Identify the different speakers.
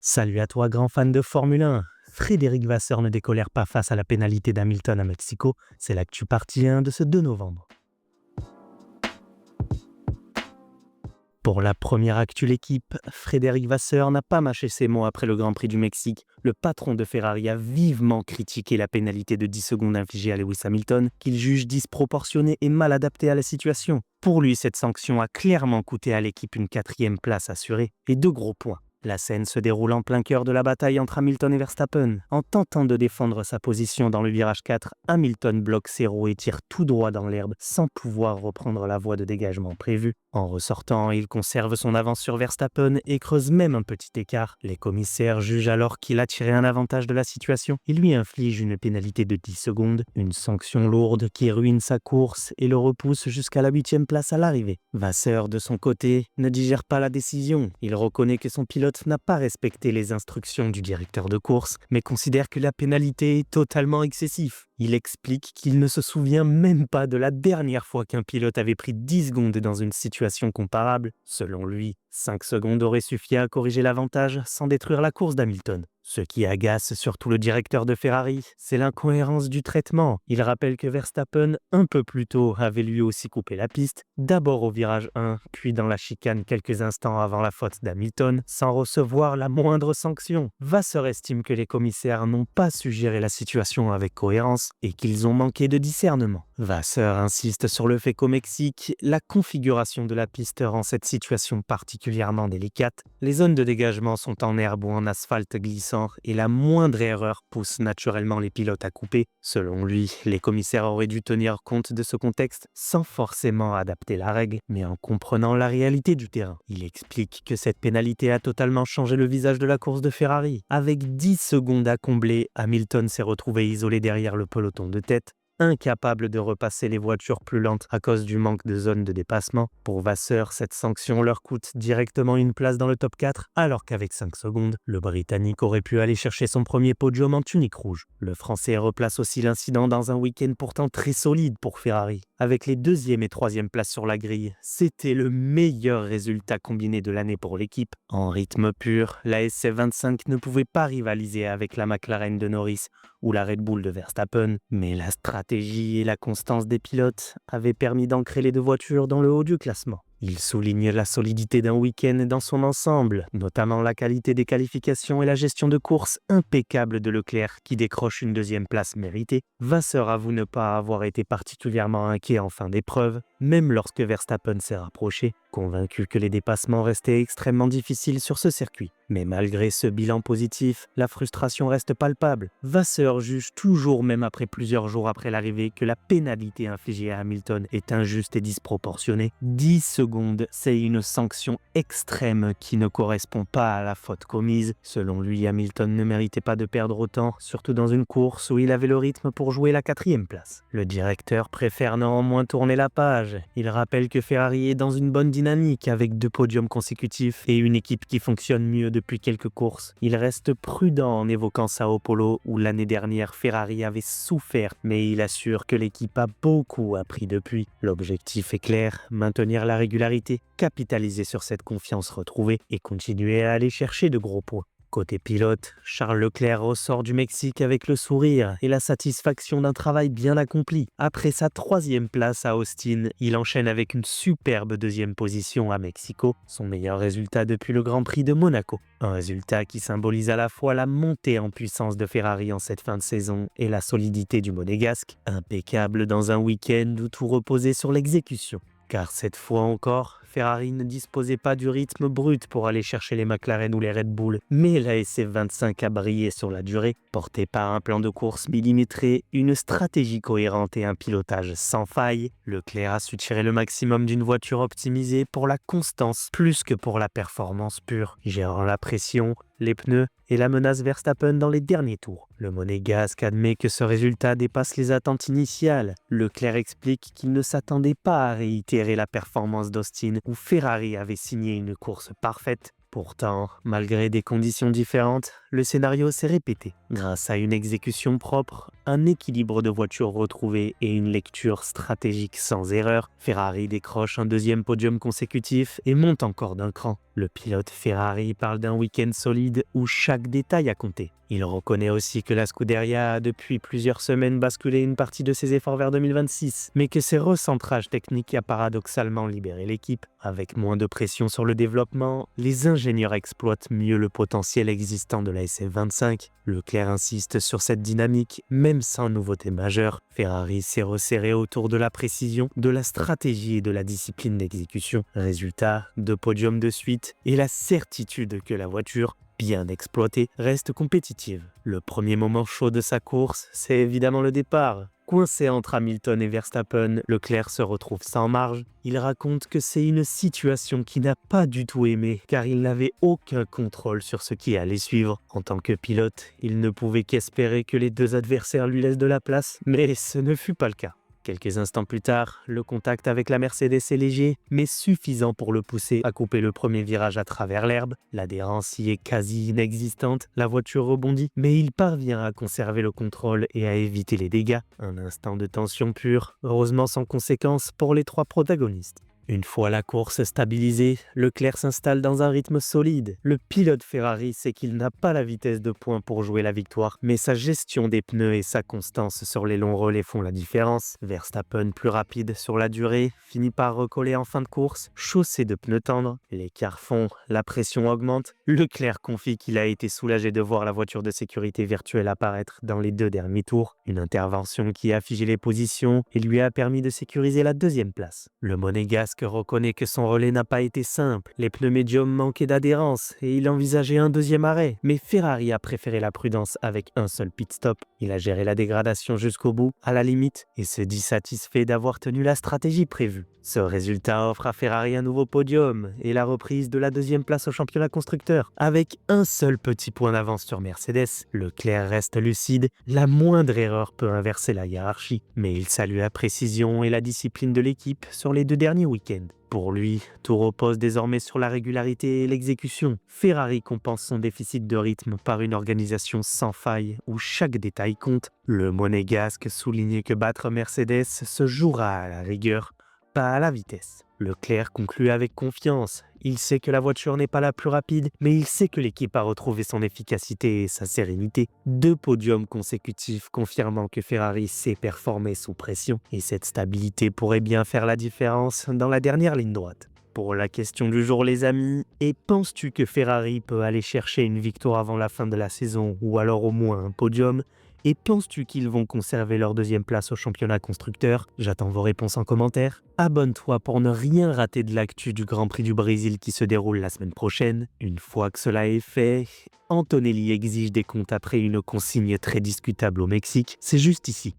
Speaker 1: Salut à toi, grand fan de Formule 1. Frédéric Vasseur ne décolère pas face à la pénalité d'Hamilton à Mexico. C'est l'actu partie 1 de ce 2 novembre. Pour la première actu l'équipe, Frédéric Vasseur n'a pas mâché ses mots après le Grand Prix du Mexique. Le patron de Ferrari a vivement critiqué la pénalité de 10 secondes infligée à Lewis Hamilton, qu'il juge disproportionnée et mal adaptée à la situation. Pour lui, cette sanction a clairement coûté à l'équipe une 4e place assurée et 2 gros points. La scène se déroule en plein cœur de la bataille entre Hamilton et Verstappen. En tentant de défendre sa position dans le virage 4, Hamilton bloque ses roues et tire tout droit dans l'herbe sans pouvoir reprendre la voie de dégagement prévue. En ressortant, il conserve son avance sur Verstappen et creuse même un petit écart. Les commissaires jugent alors qu'il a tiré un avantage de la situation. Ils lui infligent une pénalité de 10 secondes, une sanction lourde qui ruine sa course et le repousse jusqu'à la 8e place à l'arrivée. Vasseur, de son côté, ne digère pas la décision. Il reconnaît que son pilote n'a pas respecté les instructions du directeur de course, mais considère que la pénalité est totalement excessive. Il explique qu'il ne se souvient même pas de la dernière fois qu'un pilote avait pris 10 secondes dans une situation comparable. Selon lui, 5 secondes auraient suffi à corriger l'avantage sans détruire la course d'Hamilton. Ce qui agace surtout le directeur de Ferrari, c'est l'incohérence du traitement. Il rappelle que Verstappen, un peu plus tôt, avait lui aussi coupé la piste, d'abord au virage 1, puis dans la chicane quelques instants avant la faute d'Hamilton, sans recevoir la moindre sanction. Vasseur estime que les commissaires n'ont pas su gérer la situation avec cohérence et qu'ils ont manqué de discernement. Vasseur insiste sur le fait qu'au Mexique, la configuration de la piste rend cette situation particulièrement délicate. Les zones de dégagement sont en herbe ou en asphalte glissant et la moindre erreur pousse naturellement les pilotes à couper. Selon lui, les commissaires auraient dû tenir compte de ce contexte sans forcément adapter la règle, mais en comprenant la réalité du terrain. Il explique que cette pénalité a totalement changé le visage de la course de Ferrari. Avec 10 secondes à combler, Hamilton s'est retrouvé isolé derrière le peloton de tête, incapable de repasser les voitures plus lentes à cause du manque de zone de dépassement. Pour Vasseur, cette sanction leur coûte directement une place dans le top 4, alors qu'avec 5 secondes, le Britannique aurait pu aller chercher son premier podium en tunique rouge. Le Français replace aussi l'incident dans un week-end pourtant très solide pour Ferrari. Avec les 2e et 3e places sur la grille, c'était le meilleur résultat combiné de l'année pour l'équipe. En rythme pur, la SF25 ne pouvait pas rivaliser avec la McLaren de Norris ou la Red Bull de Verstappen, mais la stratégie et la constance des pilotes avaient permis d'ancrer les deux voitures dans le haut du classement. Il souligne la solidité d'un week-end dans son ensemble, notamment la qualité des qualifications et la gestion de course impeccable de Leclerc qui décroche une 2e place méritée. Vasseur avoue ne pas avoir été particulièrement inquiet en fin d'épreuve, même lorsque Verstappen s'est rapproché, convaincu que les dépassements restaient extrêmement difficiles sur ce circuit. Mais malgré ce bilan positif, la frustration reste palpable. Vasseur juge toujours, même après plusieurs jours après l'arrivée, que la pénalité infligée à Hamilton est injuste et disproportionnée. 10 secondes, c'est une sanction extrême qui ne correspond pas à la faute commise. Selon lui, Hamilton ne méritait pas de perdre autant, surtout dans une course où il avait le rythme pour jouer la 4e place. Le directeur préfère néanmoins tourner la page. Il rappelle que Ferrari est dans une bonne dynamique avec 2 podiums consécutifs et une équipe qui fonctionne mieux depuis quelques courses. Il reste prudent en évoquant Sao Paulo où l'année dernière Ferrari avait souffert, mais il assure que l'équipe a beaucoup appris depuis. L'objectif est clair, maintenir la régularité, capitaliser sur cette confiance retrouvée et continuer à aller chercher de gros points. Côté pilote, Charles Leclerc ressort du Mexique avec le sourire et la satisfaction d'un travail bien accompli. Après sa 3e place à Austin, il enchaîne avec une superbe 2e position à Mexico, son meilleur résultat depuis le Grand Prix de Monaco. Un résultat qui symbolise à la fois la montée en puissance de Ferrari en cette fin de saison et la solidité du Monégasque, impeccable dans un week-end où tout reposait sur l'exécution. Car cette fois encore, Ferrari ne disposait pas du rythme brut pour aller chercher les McLaren ou les Red Bull, mais la SF25 a brillé sur la durée, portée par un plan de course millimétré, une stratégie cohérente et un pilotage sans faille. Leclerc a su tirer le maximum d'une voiture optimisée pour la constance plus que pour la performance pure, gérant la pression, les pneus et la menace Verstappen dans les derniers tours. Le Monégasque admet que ce résultat dépasse les attentes initiales. Leclerc explique qu'il ne s'attendait pas à réitérer la performance d'Austin où Ferrari avait signé une course parfaite. Pourtant, malgré des conditions différentes, le scénario s'est répété. Grâce à une exécution propre, un équilibre de voitures retrouvé et une lecture stratégique sans erreur, Ferrari décroche un deuxième podium consécutif et monte encore d'un cran. Le pilote Ferrari parle d'un week-end solide où chaque détail a compté. Il reconnaît aussi que la Scuderia a depuis plusieurs semaines basculé une partie de ses efforts vers 2026, mais que ses recentrages techniques a paradoxalement libéré l'équipe. Avec moins de pression sur le développement, les ingénieurs exploitent mieux le potentiel existant de la SF25. Leclerc insiste sur cette dynamique, même sans nouveauté majeure. Ferrari s'est resserré autour de la précision, de la stratégie et de la discipline d'exécution. Résultat, 2 podiums de suite et la certitude que la voiture, bien exploitée, reste compétitive. Le premier moment chaud de sa course, c'est évidemment le départ. Coincé entre Hamilton et Verstappen, Leclerc se retrouve sans marge. Il raconte que c'est une situation qu'il n'a pas du tout aimée, car il n'avait aucun contrôle sur ce qui allait suivre. En tant que pilote, il ne pouvait qu'espérer que les 2 adversaires lui laissent de la place, mais ce ne fut pas le cas. Quelques instants plus tard, le contact avec la Mercedes est léger, mais suffisant pour le pousser à couper le premier virage à travers l'herbe. L'adhérence y est quasi inexistante, la voiture rebondit, mais il parvient à conserver le contrôle et à éviter les dégâts. Un instant de tension pure, heureusement sans conséquence pour les 3 protagonistes. Une fois la course stabilisée, Leclerc s'installe dans un rythme solide. Le pilote Ferrari sait qu'il n'a pas la vitesse de pointe pour jouer la victoire, mais sa gestion des pneus et sa constance sur les longs relais font la différence. Verstappen, plus rapide sur la durée, finit par recoller en fin de course, chaussé de pneus tendres. L'écart fond, la pression augmente. Leclerc confie qu'il a été soulagé de voir la voiture de sécurité virtuelle apparaître dans les 2 derniers tours. Une intervention qui a figé les positions et lui a permis de sécuriser la 2e place. Le monégasque reconnaît que son relais n'a pas été simple. Les pneus médiums manquaient d'adhérence et il envisageait un 2e arrêt. Mais Ferrari a préféré la prudence avec un seul pit stop. Il a géré la dégradation jusqu'au bout, à la limite, et se dit satisfait d'avoir tenu la stratégie prévue. Ce résultat offre à Ferrari un nouveau podium et la reprise de la 2e place au championnat constructeur. Avec un seul petit point d'avance sur Mercedes, Leclerc reste lucide. La moindre erreur peut inverser la hiérarchie. Mais il salue la précision et la discipline de l'équipe sur les 2 derniers week-ends. Pour lui, tout repose désormais sur la régularité et l'exécution. Ferrari compense son déficit de rythme par une organisation sans faille où chaque détail compte. Le monégasque souligne que battre Mercedes se jouera à la rigueur, pas à la vitesse. Leclerc conclut avec confiance. Il sait que la voiture n'est pas la plus rapide, mais il sait que l'équipe a retrouvé son efficacité et sa sérénité. 2 podiums consécutifs confirmant que Ferrari sait performer sous pression. Et cette stabilité pourrait bien faire la différence dans la dernière ligne droite. Pour la question du jour les amis, et penses-tu que Ferrari peut aller chercher une victoire avant la fin de la saison ou alors au moins un podium ? Et penses-tu qu'ils vont conserver leur 2e place au championnat constructeur? J'attends vos réponses en commentaire. Abonne-toi pour ne rien rater de l'actu du Grand Prix du Brésil qui se déroule la semaine prochaine. Une fois que cela est fait, Antonelli exige des comptes après une consigne très discutable au Mexique. C'est juste ici.